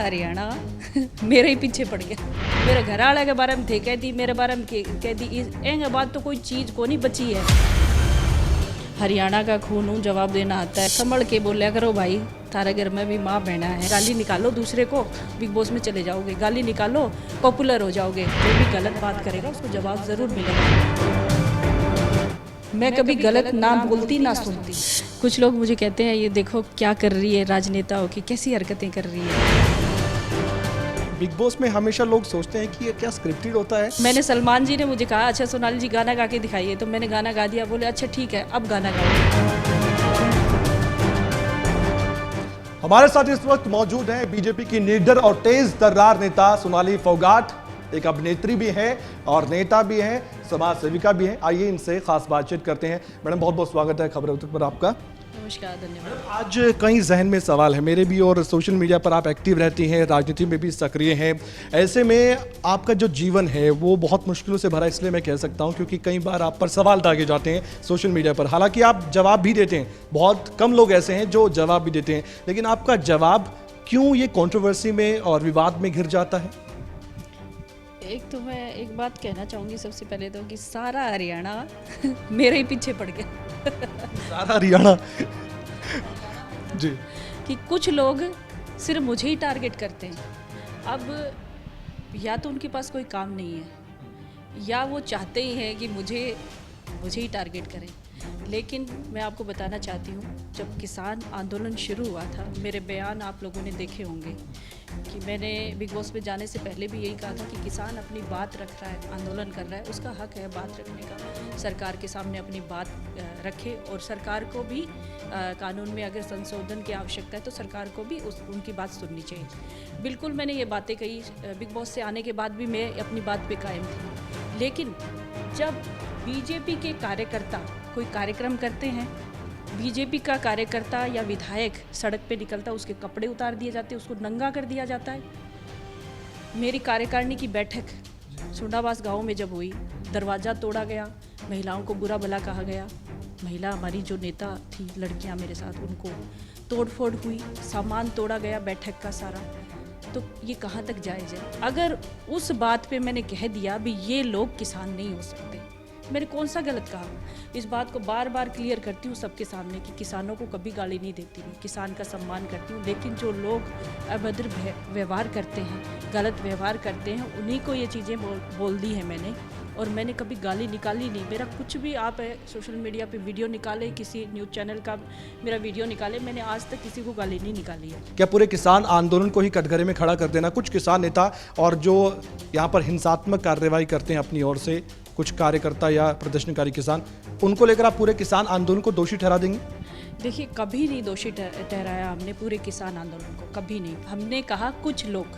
हरियाणा मेरे ही पीछे पड़ गया। मेरे घर वाले के बारे में थे कहती, मेरे बारे में कहती, एंगे बात तो कोई चीज़ को नहीं बची है। हरियाणा का खून हूँ, जवाब देना आता है। संभल के बोलिया करो भाई, थारे घर में भी माँ बहना है। गाली निकालो दूसरे को, बिग बॉस में चले जाओगे। गाली निकालो, पॉपुलर हो जाओगे। जो भी गलत बात करेगा उसको जवाब ज़रूर मिलेगा। मैं कभी गलत ना बोलती ना सुनती। कुछ लोग मुझे कहते हैं ये देखो क्या कर रही है, राजनेताओं की कैसी हरकतें कर रही है। बिग बॉस में हमेशा लोग सोचते हैं कि ये क्या स्क्रिप्टेड होता है। मैंने सलमान जी ने मुझे कहा अच्छा सोनाली जी गाना गा के दिखाइए, तो मैंने गाना गा दिया। बोले अच्छा ठीक है अब गाना गाओ। हमारे साथ इस वक्त मौजूद हैं बीजेपी की निडर और तेज तर्रार नेता सोनाली फोगाट। एक अभिनेत्री भी है और नेता भी है, समाज सेविका भी है। आइए इनसे खास बातचीत करते हैं। मैडम बहुत बहुत स्वागत है खबर पर आपका। नमस्कार, धन्यवाद। आज कई जहन में सवाल है मेरे भी, और सोशल मीडिया पर आप एक्टिव रहती हैं, राजनीति में भी सक्रिय हैं। ऐसे में आपका जो जीवन है वो बहुत मुश्किलों से भरा, इसलिए मैं कह सकता हूं क्योंकि कई बार आप पर सवाल दागे जाते हैं सोशल मीडिया पर। हालांकि आप जवाब भी देते हैं, बहुत कम लोग ऐसे हैं जो जवाब भी देते हैं, लेकिन आपका जवाब क्यों ये कंट्रोवर्सी में और विवाद में घिर जाता है? एक तो मैं एक बात कहना चाहूँगी सबसे पहले तो कि सारा हरियाणा मेरे ही पीछे पड़ गया। सारा हरियाणा जी। कि कुछ लोग सिर्फ मुझे ही टारगेट करते हैं। अब या तो उनके पास कोई काम नहीं है या वो चाहते ही हैं कि मुझे ही टारगेट करें। लेकिन मैं आपको बताना चाहती हूँ, जब किसान आंदोलन शुरू हुआ था, मेरे बयान आप लोगों ने देखे होंगे कि मैंने बिग बॉस में जाने से पहले भी यही कहा था कि किसान अपनी बात रख रहा है, आंदोलन कर रहा है, उसका हक है बात रखने का। सरकार के सामने अपनी बात रखे और सरकार को भी कानून में अगर संशोधन की आवश्यकता है तो सरकार को भी उनकी बात सुननी चाहिए। बिल्कुल मैंने ये बातें कही, बिग बॉस से आने के बाद भी मैं अपनी बात पे कायम थी। लेकिन जब बीजेपी के कार्यकर्ता कोई कार्यक्रम करते हैं, बीजेपी का कार्यकर्ता या विधायक सड़क पे निकलता है, उसके कपड़े उतार दिए जाते हैं, उसको नंगा कर दिया जाता है। मेरी कार्यकारिणी की बैठक सुंडावास गांव में जब हुई, दरवाज़ा तोड़ा गया, महिलाओं को बुरा भला कहा गया। महिला हमारी जो नेता थी, लड़कियां मेरे साथ, उनको तोड़फोड़ हुई, सामान तोड़ा गया बैठक का सारा। तो ये कहाँ तक जायज़ है? अगर उस बात पे मैंने कह दिया भी ये लोग किसान नहीं हो सकते, मैंने कौन सा गलत कहा? इस बात को बार बार क्लियर करती हूँ सबके सामने कि किसानों को कभी गाली नहीं देती हूँ, किसान का सम्मान करती हूँ। लेकिन जो लोग अभद्र व्यवहार करते हैं, गलत व्यवहार करते हैं, उन्हीं को ये चीज़ें बोल दी है मैंने। और मैंने कभी गाली निकाली नहीं। मेरा कुछ भी आप सोशल मीडिया पे वीडियो निकाले, किसी न्यूज़ चैनल का मेरा वीडियो निकाले, मैंने आज तक किसी को गाली नहीं निकाली है। क्या पूरे किसान आंदोलन को ही कटघरे में खड़ा कर देना? कुछ किसान नेता और जो यहाँ पर हिंसात्मक कार्रवाई करते हैं अपनी ओर से, कुछ कार्यकर्ता या प्रदर्शनकारी किसान, उनको लेकर आप पूरे किसान आंदोलन को दोषी ठहरा देंगे? देखिए, कभी नहीं दोषी ठहराया हमने पूरे किसान आंदोलन को, कभी नहीं। हमने कहा कुछ लोग,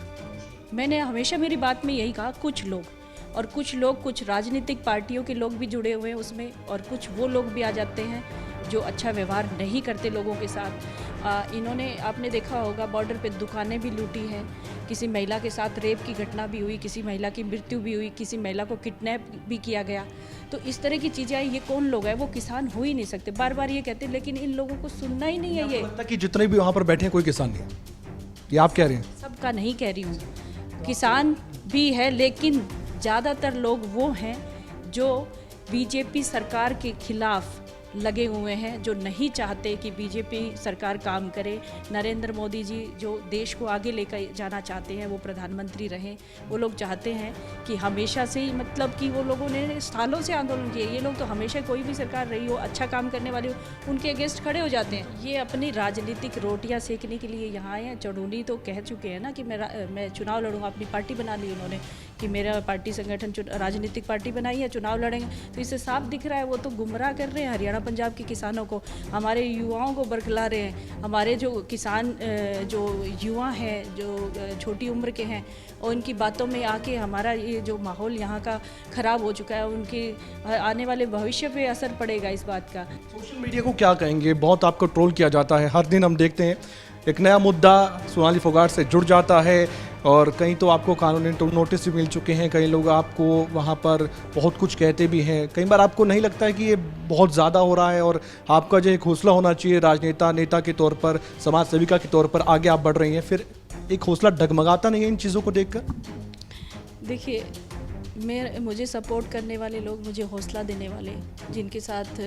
मैंने हमेशा मेरी बात में यही कहा कुछ लोग, और कुछ लोग, कुछ राजनीतिक पार्टियों के लोग भी जुड़े हुए हैं उसमें, और कुछ वो लोग भी आ जाते हैं जो अच्छा व्यवहार नहीं करते लोगों के साथ। इन्होंने, आपने देखा होगा, बॉर्डर पे दुकानें भी लूटी हैं, किसी महिला के साथ रेप की घटना भी हुई, किसी महिला की मृत्यु भी हुई, किसी महिला को किडनैप भी किया गया। तो इस तरह की चीज़ें आई। ये कौन लोग हैं? वो किसान हो ही नहीं सकते। बार बार ये कहते हैं, लेकिन इन लोगों को सुनना ही नहीं है। ये लगता कि जितने भी वहाँ पर बैठे हैं कोई किसान नहीं, ये आप कह रहे हैं? सबका नहीं कह रही हूँ, किसान भी है, लेकिन ज़्यादातर लोग वो हैं जो बीजेपी सरकार के खिलाफ लगे हुए हैं, जो नहीं चाहते कि बीजेपी सरकार काम करे। नरेंद्र मोदी जी जो देश को आगे लेकर जाना चाहते हैं, वो प्रधानमंत्री रहें। वो लोग चाहते हैं कि हमेशा से ही, मतलब कि वो लोगों ने सालों से आंदोलन किए। ये लोग तो हमेशा, कोई भी सरकार रही हो, अच्छा काम करने वाली हो, उनके अगेंस्ट खड़े हो जाते हैं। ये अपनी राजनीतिक रोटियां सेकने के लिए यहाँ आए हैं। चढ़ूनी तो कह चुके हैं ना कि मैं चुनाव लड़ूंगा, अपनी पार्टी बना ली उन्होंने कि मेरा पार्टी संगठन राजनीतिक पार्टी बनाई है, चुनाव लड़ेंगे। तो इससे साफ दिख रहा है वो तो गुमराह कर रहे हैं हरियाणा पंजाब के किसानों को, हमारे युवाओं को बरगला रहे हैं। हमारे जो किसान, जो युवा हैं, जो छोटी उम्र के हैं, और उनकी बातों में आके हमारा ये जो माहौल यहाँ का ख़राब हो चुका है, उनके आने वाले भविष्य पे असर पड़ेगा इस बात का। सोशल मीडिया को क्या कहेंगे? बहुत आपको ट्रोल किया जाता है, हर दिन हम देखते हैं एक नया मुद्दा सोनाली फोगाट से जुड़ जाता है, और कहीं तो आपको कानूनी नोटिस भी मिल चुके हैं, कई लोग आपको वहाँ पर बहुत कुछ कहते भी हैं। कई बार आपको नहीं लगता है कि ये बहुत ज़्यादा हो रहा है और आपका जो एक हौसला होना चाहिए राजनेता, नेता के तौर पर, समाज सेविका के तौर पर आगे आप बढ़ रही हैं, फिर एक हौसला डगमगाता नहीं है इन चीज़ों को देखकर? देखिए, मुझे सपोर्ट करने वाले लोग, मुझे हौसला देने वाले, जिनके साथ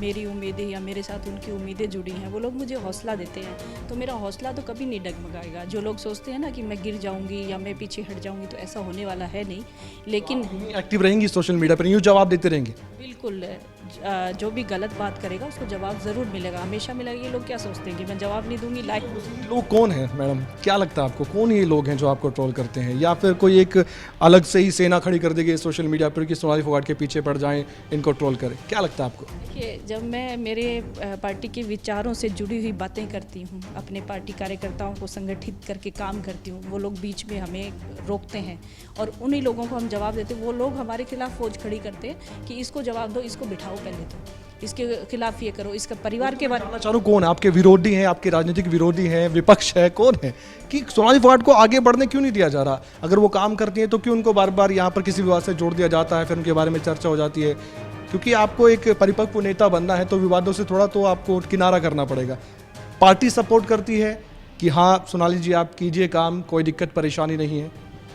मेरी उम्मीदें या मेरे साथ उनकी उम्मीदें जुड़ी हैं, वो लोग मुझे हौसला देते हैं, तो मेरा हौसला तो कभी नहीं डगमगाएगा। जो लोग सोचते हैं ना कि मैं गिर जाऊंगी या मैं पीछे हट जाऊंगी, तो ऐसा होने वाला है नहीं। लेकिन एक्टिव रहेंगी सोशल मीडिया पर, यूँ जवाब देते रहेंगे? बिल्कुल, जो भी गलत बात करेगा उसको जवाब ज़रूर मिलेगा, हमेशा मिलेगा। ये लोग क्या सोचते हैं कि मैं जवाब नहीं दूंगी, लाइक। लोग कौन हैं मैडम, क्या लगता है आपको, कौन ये लोग हैं जो आपको ट्रोल करते हैं, या फिर कोई एक अलग से ही सेना खड़ी कर देगी सोशल मीडिया पर कि सोनाली फोगाट के पीछे पड़ जाएं, इनको ट्रोल करें? क्या लगता है आपको? देखिए, जब मैं मेरे पार्टी के विचारों से जुड़ी हुई बातें करती हूँ, अपने पार्टी कार्यकर्ताओं को संगठित करके काम करती हूँ, वो लोग बीच में हमें रोकते हैं और उन्हीं लोगों को हम जवाब देते हैं। वो लोग हमारे खिलाफ फौज खड़ी करते हैं कि इसको जवाब दो, इसको बिठाओ, पहले तो इसके खिलाफ ये करो, इसका परिवार के बारे में। चारों कौन है आपके विरोधी हैं, आपके राजनीतिक विरोधी हैं, विपक्ष है, कौन है कि सोनाली फोगाट को आगे बढ़ने क्यों नहीं दिया जा रहा? अगर वो काम करती हैं तो क्यों उनको बार बार यहाँ पर किसी विवाद से जोड़ दिया जाता है, फिर उनके बारे में चर्चा हो जाती है? क्योंकि आपको एक परिपक्व नेता बनना है तो विवादों से थोड़ा तो आपको किनारा करना पड़ेगा। पार्टी सपोर्ट करती है कि हाँ सोनाली जी आप कीजिए काम, कोई दिक्कत परेशानी नहीं है?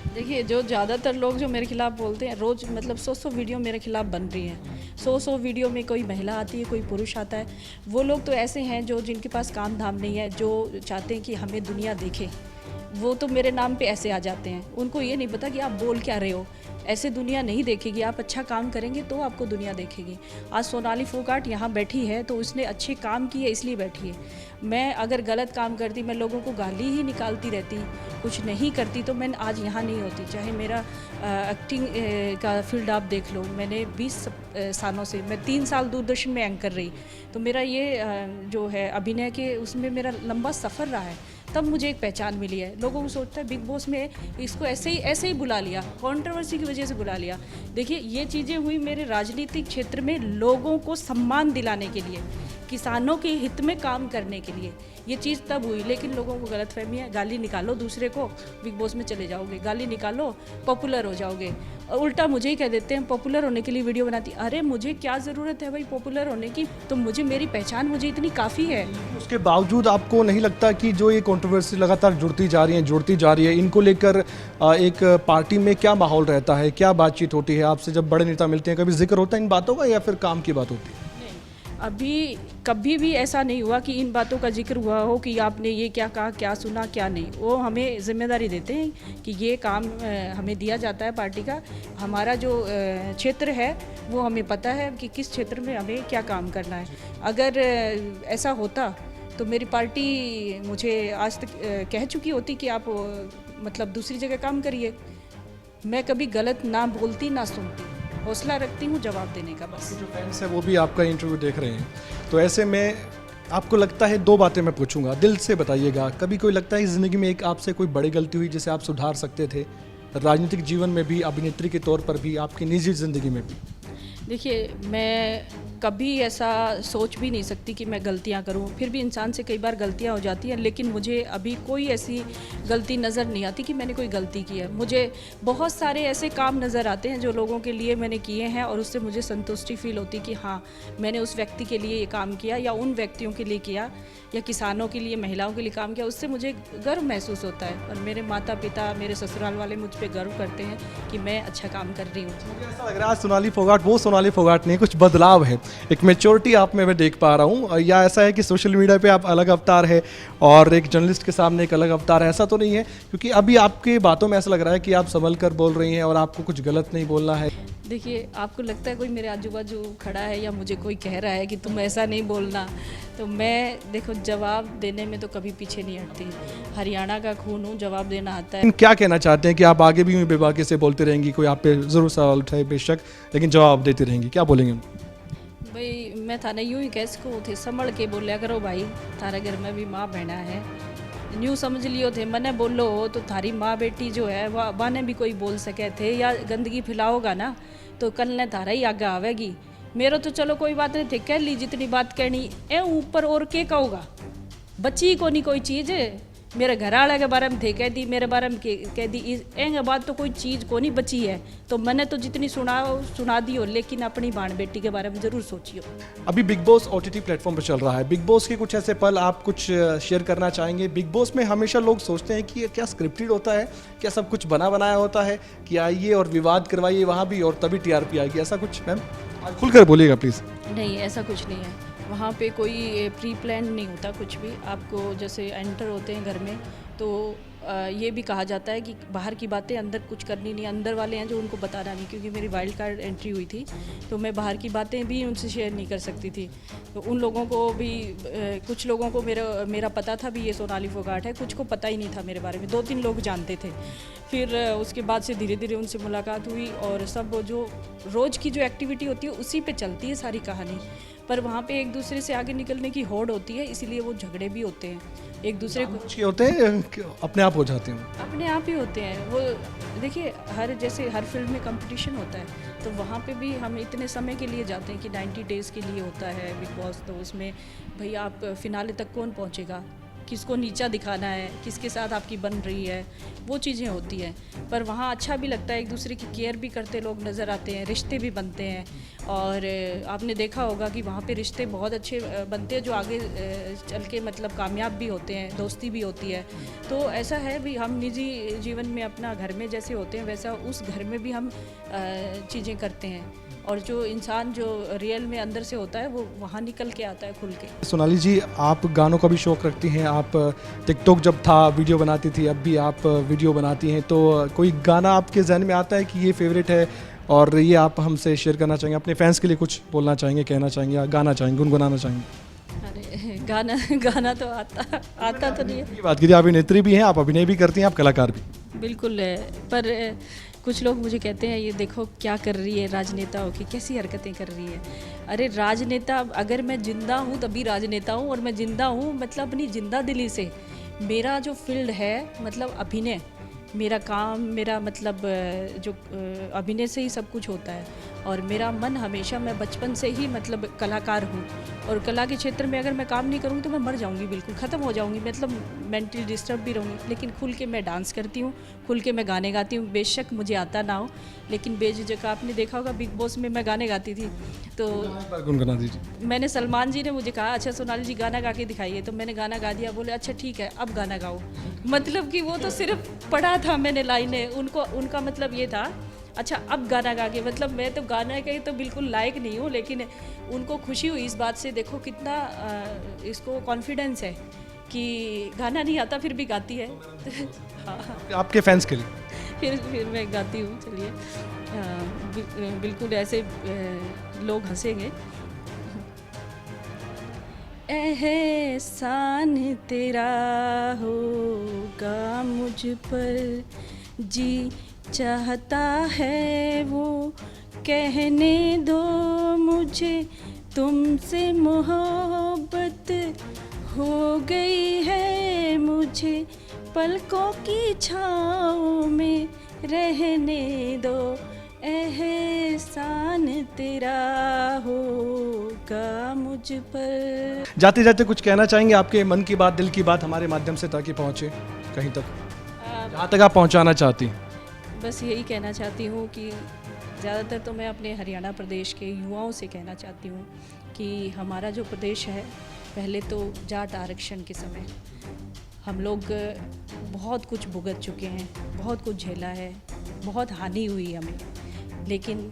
देखिए, जो ज़्यादातर लोग जो मेरे खिलाफ बोलते हैं, रोज़ मतलब 100 वीडियो मेरे खिलाफ बन रही हैं, 100 वीडियो में कोई महिला आती है, कोई पुरुष आता है। वो लोग तो ऐसे हैं जो जिनके पास काम धाम नहीं है, जो चाहते हैं कि हमें दुनिया देखे, वो तो मेरे नाम पे ऐसे आ जाते हैं। उनको ये नहीं पता कि आप बोल क्या रहे हो, ऐसे दुनिया नहीं देखेगी। आप अच्छा काम करेंगे तो आपको दुनिया देखेगी। आज सोनाली फोगाट यहाँ बैठी है तो उसने अच्छे काम किए इसलिए बैठी है। मैं अगर गलत काम करती, मैं लोगों को गाली ही निकालती रहती, कुछ नहीं करती, तो मैं आज यहाँ नहीं होती। चाहे मेरा एक्टिंग का फील्ड आप देख लो, मैंने 20 सालों से, मैं 3 साल दूरदर्शन में एंकर रही, तो मेरा ये जो है अभिनय के उसमें मेरा लंबा सफ़र रहा है, तब मुझे एक पहचान मिली है। लोगों को सोचता है बिग बॉस में इसको ऐसे ही बुला लिया, कंट्रोवर्सी की वजह से बुला लिया। देखिए, ये चीज़ें हुई मेरे राजनीतिक क्षेत्र में लोगों को सम्मान दिलाने के लिए, किसानों के हित में काम करने के लिए ये चीज़ तब हुई। लेकिन लोगों को गलतफहमी है, गाली निकालो दूसरे को, बिग बॉस में चले जाओगे, गाली निकालो पॉपुलर हो जाओगे। और उल्टा मुझे ही कह देते हैं पॉपुलर होने के लिए वीडियो बनाती। अरे मुझे क्या ज़रूरत है भाई पॉपुलर होने की, तो मुझे मेरी पहचान मुझे इतनी काफ़ी है। उसके बावजूद आपको नहीं लगता कि जो ये कंट्रोवर्सी लगातार जुड़ती जा रही है, इनको लेकर एक पार्टी में क्या माहौल रहता है, क्या बातचीत होती है? आपसे जब बड़े नेता मिलते हैं, कभी जिक्र होता है इन बातों का या फिर काम की बात होती है? अभी कभी भी ऐसा नहीं हुआ कि इन बातों का जिक्र हुआ हो कि आपने ये क्या कहा, क्या सुना, क्या नहीं। वो हमें जिम्मेदारी देते हैं कि ये काम हमें दिया जाता है पार्टी का। हमारा जो क्षेत्र है वो हमें पता है कि किस क्षेत्र में हमें क्या काम करना है। अगर ऐसा होता तो मेरी पार्टी मुझे आज तक कह चुकी होती कि आप मतलब दूसरी जगह काम करिए। मैं कभी गलत ना बोलती ना सुनती, हौसला रखती हूँ जवाब देने का। बस जो फैंस हैं वो भी आपका इंटरव्यू देख रहे हैं, तो ऐसे में आपको लगता है, 2 बातें मैं पूछूंगा, दिल से बताइएगा, कभी कोई लगता है ज़िंदगी में एक आपसे कोई बड़ी गलती हुई जिसे आप सुधार सकते थे, राजनीतिक जीवन में भी, अभिनेत्री के तौर पर भी, आपकी निजी ज़िंदगी में भी? देखिए, मैं कभी ऐसा सोच भी नहीं सकती कि मैं गलतियां करूं, फिर भी इंसान से कई बार गलतियां हो जाती हैं, लेकिन मुझे अभी कोई ऐसी गलती नज़र नहीं आती कि मैंने कोई गलती की है। मुझे बहुत सारे ऐसे काम नज़र आते हैं जो लोगों के लिए मैंने किए हैं और उससे मुझे संतुष्टि फील होती कि हाँ, मैंने उस व्यक्ति के लिए ये काम किया या उन व्यक्तियों के लिए किया या किसानों के लिए, महिलाओं के लिए काम किया, उससे मुझे गर्व महसूस होता है। और मेरे माता पिता, मेरे ससुराल वाले मुझ पर गर्व करते हैं कि मैं अच्छा काम कर रही हूँ। मुझे ऐसा लग रहा है सोनाली फोगाट वो सोनाली फोगाट नहीं, कुछ बदलाव है, एक मैच्योरिटी आप में मैं देख पा रहा हूँ। या ऐसा है कि सोशल मीडिया पे आप अलग अवतार है और एक जर्नलिस्ट के सामने एक अलग अवतार है? ऐसा तो नहीं है, क्योंकि अभी आपकी बातों में ऐसा लग रहा है कि आप संभल कर बोल रही हैं और आपको कुछ गलत नहीं बोलना है। देखिए, आपको लगता है कोई मेरे आजू बाजू खड़ा है या मुझे कोई कह रहा है कि तुम ऐसा नहीं बोलना, तो मैं देखो जवाब देने में तो कभी पीछे नहीं हटती। हरियाणा का खून हूँ, जवाब देना आता है। क्या कहना चाहते हैं कि आप आगे भी बेबाकी से बोलते रहेंगी, कोई आप पे ज़रूर सवाल उठाए बेशक, लेकिन जवाब देती रहेंगी, क्या बोलेंगे? भाई मैं थाने यूं ही कह सकूँ थे, संभल के बोलिया करो भाई, थारे घर में भी माँ बहना है, न्यू समझ लियो थे, मने बोलो हो तो थारी माँ बेटी जो है वह बाने भी कोई बोल सके थे, या गंदगी फैलाओगा ना तो कल ने थारा ही आगे आवेगी। मेरा तो चलो कोई बात नहीं थे, कह ली जितनी बात कहनी ए, ऊपर और के कहोगा, बची को नहीं कोई चीज़। मेरे घर वाले के बारे में थे कह दी, मेरे बारे में कह दी, एंगे बात तो कोई चीज़ को नहीं बची है। तो मैंने तो जितनी सुना दी हो, लेकिन अपनी बाण बेटी के बारे में ज़रूर सोचियो। अभी बिग बॉस OTT प्लेटफॉर्म पर चल रहा है, बिग बॉस के कुछ ऐसे पल आप कुछ शेयर करना चाहेंगे? बिग बॉस में हमेशा लोग सोचते हैं कि ये क्या स्क्रिप्टेड होता है, क्या सब कुछ बना बनाया होता है, कि आइए और विवाद करवाइए वहाँ भी और तभी TRP आएगी, ऐसा कुछ? मैम खुलकर बोलिएगा प्लीज़। नहीं, ऐसा कुछ नहीं है। वहाँ पे कोई प्री प्लान नहीं होता कुछ भी। आपको जैसे एंटर होते हैं घर में तो ये भी कहा जाता है कि बाहर की बातें अंदर कुछ करनी नहीं, अंदर वाले हैं जो उनको बताना नहीं, क्योंकि मेरी वाइल्ड कार्ड एंट्री हुई थी तो मैं बाहर की बातें भी उनसे शेयर नहीं कर सकती थी। तो उन लोगों को भी कुछ लोगों को मेरा पता था भी ये सोनाली फोगाट है, कुछ को पता ही नहीं था मेरे बारे में, 2-3 लोग जानते थे। फिर उसके बाद से धीरे धीरे उनसे मुलाकात हुई और सब जो रोज़ की जो एक्टिविटी होती है उसी पे चलती है सारी कहानी। पर वहाँ पे एक दूसरे से आगे निकलने की होड़ होती है, इसीलिए वो झगड़े भी होते हैं एक दूसरे को। कुछ होते हैं अपने आप हो जाते हैं, अपने आप ही होते हैं वो। देखिए जैसे हर फील्ड में कंपटीशन होता है, तो वहाँ पे भी हम इतने समय के लिए जाते हैं कि 90 डेज़ के लिए होता है बिग बॉस। तो उसमें भाई आप फिनाले तक कौन पहुँचेगा, किसको नीचा दिखाना है, किसके साथ आपकी बन रही है, वो चीज़ें होती हैं। पर वहाँ अच्छा भी लगता है, एक दूसरे की केयर भी करते लोग नज़र आते हैं, रिश्ते भी बनते हैं। और आपने देखा होगा कि वहाँ पे रिश्ते बहुत अच्छे बनते हैं जो आगे चल के मतलब कामयाब भी होते हैं, दोस्ती भी होती है। तो ऐसा है भी, हम निजी जीवन में अपना घर में जैसे होते हैं वैसा उस घर में भी हम चीज़ें करते हैं, और जो इंसान जो रियल में अंदर से होता है वो वहाँ निकल के आता है खुल के। सोनाली जी, आप गानों का भी शौक़ रखती हैं, आप टिकटॉक जब था वीडियो बनाती थी, अब भी आप वीडियो बनाती हैं, तो कोई गाना आपके जहन में आता है कि ये फेवरेट है और ये आप हमसे शेयर करना चाहेंगे, अपने फैंस के लिए कुछ बोलना चाहेंगे, कहना चाहेंगे या गाना चाहेंगे, गुनगुनाना चाहेंगे? अरे गाना तो आता तो नहीं है। ये बात कीजिए, आप अभिनेत्री भी हैं, आप अभिनय भी करती हैं, आप कलाकार भी। बिल्कुल है, पर कुछ लोग मुझे कहते हैं ये देखो क्या कर रही है, राजनेता हो कि कैसी हरकतें कर रही है। अरे राजनेता, अगर मैं जिंदा हूँ तभी राजनेता हूँ, और मैं जिंदा हूँ मतलब अपनी जिंदा दिली से। मेरा जो फील्ड है मतलब अभिनय, मेरा काम, मेरा मतलब जो अभिनय से ही सब कुछ होता है। और मेरा मन हमेशा, मैं बचपन से ही मतलब कलाकार हूँ, और कला के क्षेत्र में अगर मैं काम नहीं करूँगी तो मैं मर जाऊँगी, बिल्कुल ख़त्म हो जाऊँगी, मतलब मेंटली डिस्टर्ब भी रहूँगी। लेकिन खुल के मैं डांस करती हूँ, खुल के मैं गाने गाती हूँ, बेशक मुझे आता ना हो, लेकिन बेझिझक। आपने देखा होगा बिग बॉस में मैं गाने गाती थी, तो गुनगुना दीजिए। मैंने, सलमान जी ने मुझे कहा अच्छा सोनाली जी गाना गा के दिखाइए, तो मैंने गाना गा दिया। बोले अच्छा ठीक है अब गाना गाओ। मतलब कि वो तो सिर्फ पढ़ा था मैंने लाइनें, उनका मतलब ये था अच्छा अब गाना गा के, मतलब मैं तो गाना के तो बिल्कुल लायक नहीं हूँ, लेकिन उनको खुशी हुई इस बात से। देखो कितना इसको कॉन्फिडेंस है कि गाना नहीं आता फिर भी गाती है। हाँ, आपके फैंस के लिए फिर मैं गाती हूँ। चलिए बिल्कुल ऐसे लोग हंसेंगे। एहसान तेरा होगा मुझ पर, जी चाहता है वो कहने दो मुझे, तुमसे मोहब्बत हो गई है मुझे, पलकों की छाँव में रहने दो, एहसान तेरा होगा मुझ पर। जाते जाते कुछ कहना चाहेंगे, आपके मन की बात, दिल की बात हमारे माध्यम से, ताकि पहुँचे कहीं तक, जहाँ तक आप पहुँचाना चाहती हैं? बस यही कहना चाहती हूँ कि ज़्यादातर तो मैं अपने हरियाणा प्रदेश के युवाओं से कहना चाहती हूँ कि हमारा जो प्रदेश है, पहले तो जाट आरक्षण के समय हम लोग बहुत कुछ भुगत चुके हैं, बहुत कुछ झेला है, बहुत हानि हुई हमें, लेकिन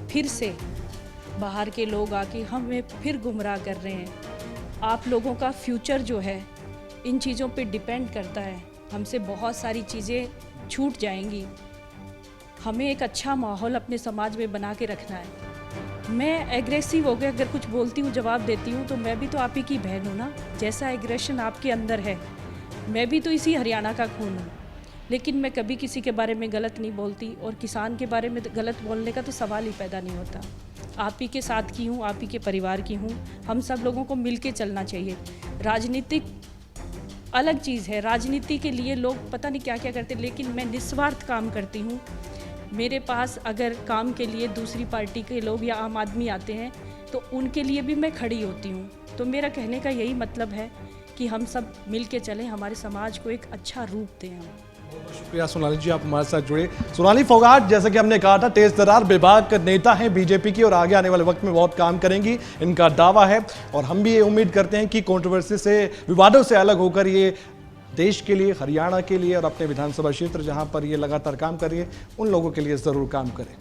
फिर से बाहर के लोग आके हमें फिर गुमराह कर रहे हैं। आप लोगों का फ्यूचर जो है इन चीज़ों पे डिपेंड करता है, हमसे बहुत सारी चीज़ें छूट जाएंगी। हमें एक अच्छा माहौल अपने समाज में बना के रखना है। मैं एग्रेसिव हो गया, अगर कुछ बोलती हूँ, जवाब देती हूँ, तो मैं भी तो आप ही की बहन हूँ ना। जैसा एग्रेशन आपके अंदर है, मैं भी तो इसी हरियाणा का खून हूँ, लेकिन मैं कभी किसी के बारे में गलत नहीं बोलती, और किसान के बारे में गलत बोलने का तो सवाल ही पैदा नहीं होता। आप ही के साथ की हूँ, आप ही के परिवार की हूँ, हम सब लोगों को मिल के चलना चाहिए। राजनीतिक अलग चीज़ है, राजनीति के लिए लोग पता नहीं क्या क्या करते, लेकिन मैं निस्वार्थ काम करती हूँ। मेरे पास अगर काम के लिए दूसरी पार्टी के लोग या आम आदमी आते हैं तो उनके लिए भी मैं खड़ी होती हूँ। तो मेरा कहने का यही मतलब है कि हम सब मिल के चलें, हमारे समाज को एक अच्छा रूप दें हम। बहुत शुक्रिया सोनाली जी, आप हमारे साथ जुड़े। सोनाली फोगाट, जैसा कि हमने कहा था, तेज तर्रार बेबाक नेता हैं बीजेपी की और आगे आने वाले वक्त में बहुत काम करेंगी, इनका दावा है। और हम भी ये उम्मीद करते हैं कि कंट्रोवर्सी से, विवादों से अलग होकर ये देश के लिए, हरियाणा के लिए और अपने विधानसभा क्षेत्र जहां पर ये लगातार काम कर रही है, उन लोगों के लिए ज़रूर काम करें।